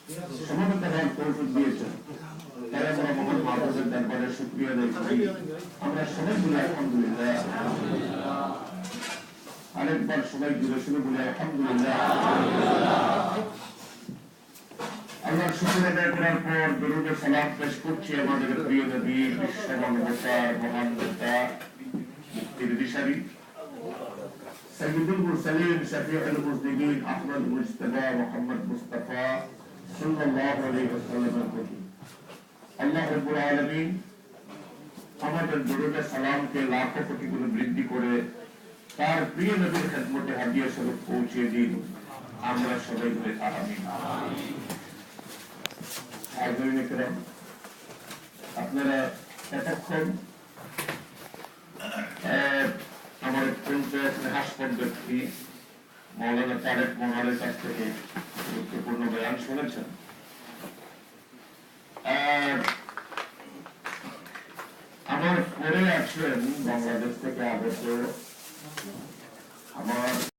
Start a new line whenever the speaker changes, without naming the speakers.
সমানতা হওয়ার তৌফিক দিয়েছেন, তাই আমরা মহান মাহবুবের দরবারে শুকরিয়া আদায় করি। আমরা সবাই বলি আলহামদুলিল্লাহ। আরেকবার সবাই জুড়ে শুনে বলি আলহামদুলিল্লাহ। আল্লাহর শুকর আদায় করার পর দরুদ ও সালাম পেশ করছি আমাদের প্রিয় নবী, বিশ্ব মানবতার মহান নেতা, মুক্তির দিশারি সাইয়্যিদুল মুরসালিন শফিউল মুজনিবিন আহমদ মুজতবা মুহাম্মদ মুস্তাফা সাল্লাল্লাহু আলাইহি ওয়াসাল্লামের প্রতি আল্লাহ রাব্বুল আলামিন আমাদের দরুদ ও সালামকে লাখো কোটি গুণ বৃদ্ধি করে তার প্রিয় নবীর খেদমতে হাদিয়া স্বরূপ পৌঁছে দিন। আমরা সবাই বলে আমিন। আপনারা এতক্ষণ আমার হাসপাতাল ব্যক্তি মৌলানা তারেক মোনালের কাছ থেকে গুরুত্বপূর্ণ বয়ান শুনেছেন। আমার পরে আছেন বাংলাদেশ থেকে আগত আমার